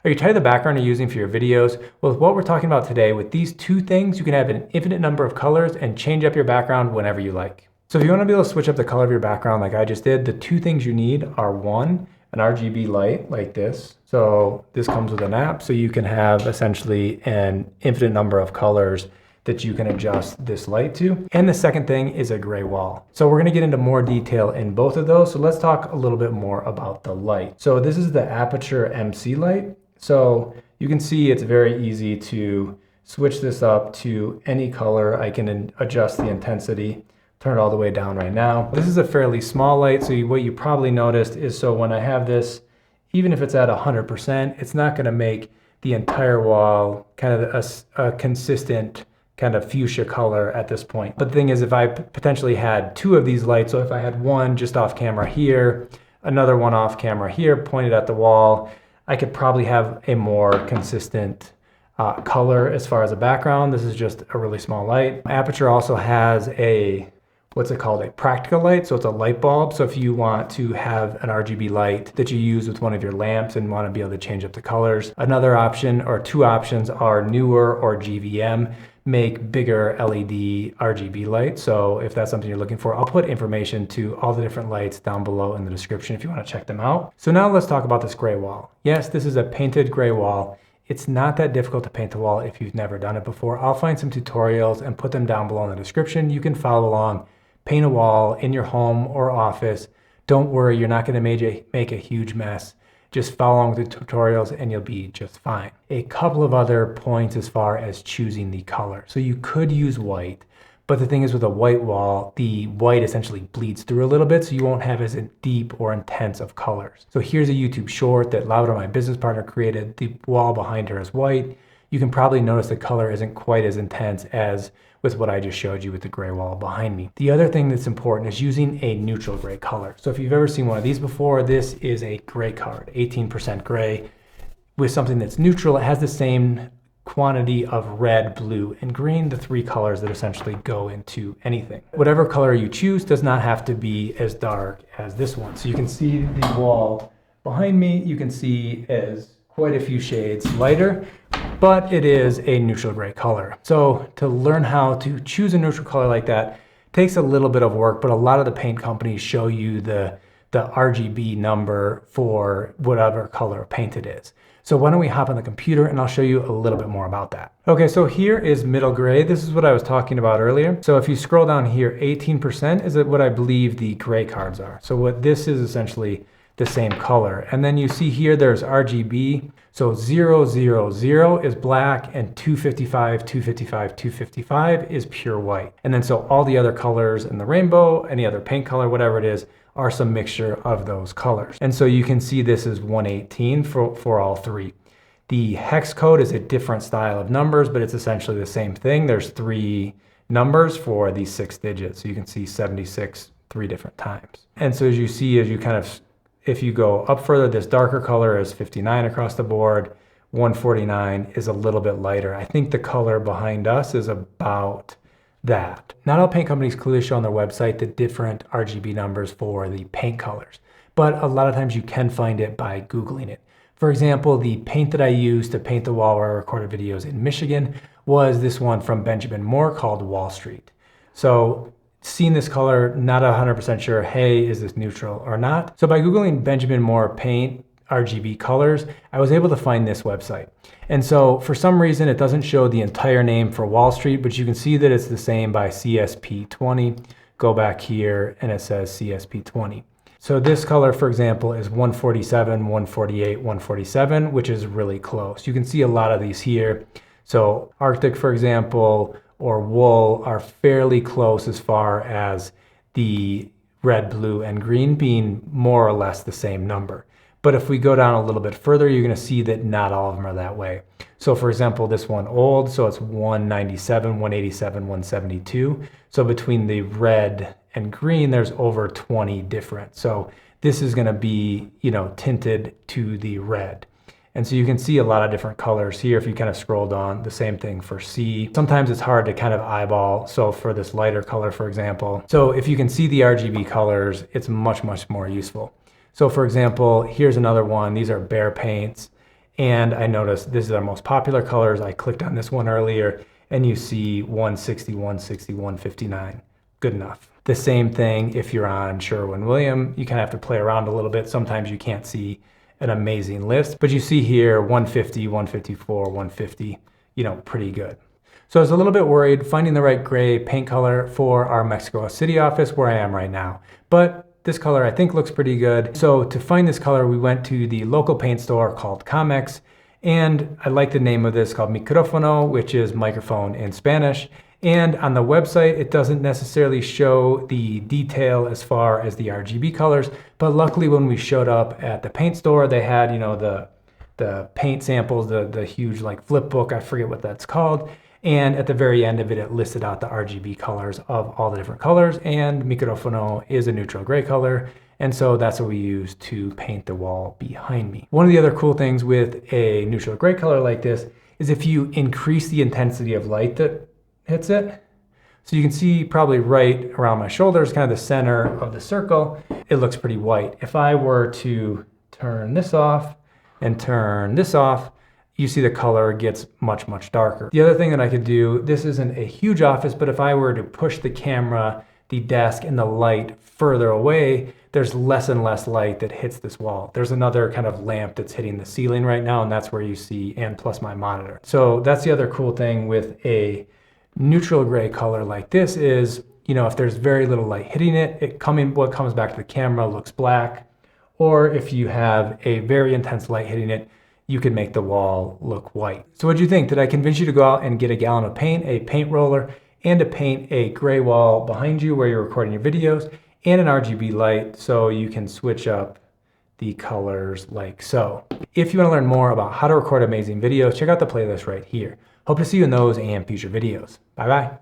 Are you tired of the background you're using for your videos? Well, with what we're talking about today, with these two things, you can have an infinite number of colors and change up your background whenever you like. So if you want to be able to switch up the color of your background like I just did, the two things you need are one, an RGB light like this. So this comes with an app, so you can have essentially an infinite number of colors that you can adjust this light to. And the second thing is a gray wall. So we're gonna get into more detail in both of those. So let's talk a little bit more about the light. So this is the Aputure MC light. So you can see it's very easy to switch this up to any color. I can adjust the intensity, turn it all the way down right now. This is a fairly small light, so what you probably noticed is, so when I have this, even if it's at 100%, it's not gonna make the entire wall kind of a consistent kind of fuchsia color at this point. But the thing is, if I potentially had two of these lights, so if I had one just off camera here, another one off camera here, pointed at the wall, I could probably have a more consistent color as far as a background. This is just a really small light. Aputure also has a, what's it called, a practical light. So it's a light bulb. So if you want to have an RGB light that you use with one of your lamps and want to be able to change up the colors. Another option, or two options, are Neewer or GVM. Make bigger LED RGB lights. So if that's something you're looking for, I'll put information to all the different lights down below in the description if you want to check them out. So now let's talk about this gray wall. Yes, this is a painted gray wall. It's not that difficult to paint the wall if you've never done it before. I'll find some tutorials and put them down below in the description. You can follow along, paint a wall in your home or office. Don't worry, you're not going to make a huge mess. Just follow along with the tutorials and you'll be just fine. A couple of other points as far as choosing the color. So you could use white, but the thing is with a white wall, the white essentially bleeds through a little bit, so you won't have as deep or intense of colors. So here's a YouTube short that Laura, my business partner, created. The wall behind her is white. You can probably notice the color isn't quite as intense as with what I just showed you with the gray wall behind me. The other thing that's important is using a neutral gray color. So if you've ever seen one of these before, this is a gray card, 18% gray, with something that's neutral. It has the same quantity of red, blue, and green, the three colors that essentially go into anything. Whatever color you choose does not have to be as dark as this one. So you can see the wall behind me, you can see is quite a few shades lighter, but it is a neutral gray color. So to learn how to choose a neutral color like that takes a little bit of work, but a lot of the paint companies show you the RGB number for whatever color paint it is. So why don't we hop on the computer and I'll show you a little bit more about that. Okay, so here is middle gray. This is what I was talking about earlier. So if you scroll down here, 18% is what I believe the gray cards are. So what this is essentially the same color. And then you see here there's RGB. So 000 is black and 255, 255, 255 is pure white. And then so all the other colors in the rainbow, any other paint color, whatever it is, are some mixture of those colors. And so you can see this is 118 for all three. The hex code is a different style of numbers, but it's essentially the same thing. There's three numbers for these 6 digits. So you can see 76 3 different times. And so as you see, if you go up further, this darker color is 59 across the board. 149 is a little bit lighter. I think the color behind us is about that. Not all paint companies clearly show on their website the different RGB numbers for the paint colors, but a lot of times you can find it by Googling it. For example, the paint that I used to paint the wall where I recorded videos in Michigan was this one from Benjamin Moore called Wall Street. So seeing this color, not 100% sure, hey, is this neutral or not? So by Googling Benjamin Moore paint RGB colors, I was able to find this website. And so for some reason, it doesn't show the entire name for Wall Street, but you can see that it's the same by CSP20. Go back here and it says CSP20. So this color, for example, is 147, 148, 147, which is really close. You can see a lot of these here. So Arctic, for example, or wool are fairly close as far as the red, blue, and green being more or less the same number. But if we go down a little bit further, you're going to see that not all of them are that way. So for example, this one old, so it's 197, 187, 172. So between the red and green, there's over 20 different. So this is going to be, tinted to the red. And so you can see a lot of different colors here. If you kind of scroll down, the same thing for C. Sometimes it's hard to kind of eyeball. So for this lighter color, for example. So if you can see the RGB colors, it's much, much more useful. So for example, here's another one. These are Behr paints. And I noticed this is our most popular colors. I clicked on this one earlier and you see 160, 160, 159. Good enough. The same thing if you're on Sherwin-Williams, you kind of have to play around a little bit. Sometimes you can't see an amazing list, but you see here 150, 154, 150, pretty good. So I was a little bit worried finding the right gray paint color for our Mexico City office where I am right now, but this color I think looks pretty good. So to find this color, we went to the local paint store called Comex, and I like the name of this, called Microfono, which is microphone in Spanish. And on the website, it doesn't necessarily show the detail as far as the RGB colors, but luckily when we showed up at the paint store, they had, the paint samples, the huge like flip book, I forget what that's called. And at the very end of it, it listed out the RGB colors of all the different colors, and Microfono is a neutral gray color. And so that's what we use to paint the wall behind me. One of the other cool things with a neutral gray color like this is if you increase the intensity of light that hits it. So you can see probably right around my shoulders, kind of the center of the circle, it looks pretty white. If I were to turn this off and turn this off, you see the color gets much, much darker. The other thing that I could do, this isn't a huge office, but if I were to push the camera, the desk, and the light further away, there's less and less light that hits this wall. There's another kind of lamp that's hitting the ceiling right now, and that's where you see, and plus my monitor. So that's the other cool thing with a neutral gray color like this is, if there's very little light hitting it, what comes back to the camera looks black. Or if you have a very intense light hitting it, you can make the wall look white. So what'd you think? Did I convince you to go out and get a gallon of paint, a paint roller, and to paint a gray wall behind you where you're recording your videos, and an RGB light so you can switch up the colors like so? If you want to learn more about how to record amazing videos, check out the playlist right here. Hope to see you in those and future videos. Bye-bye.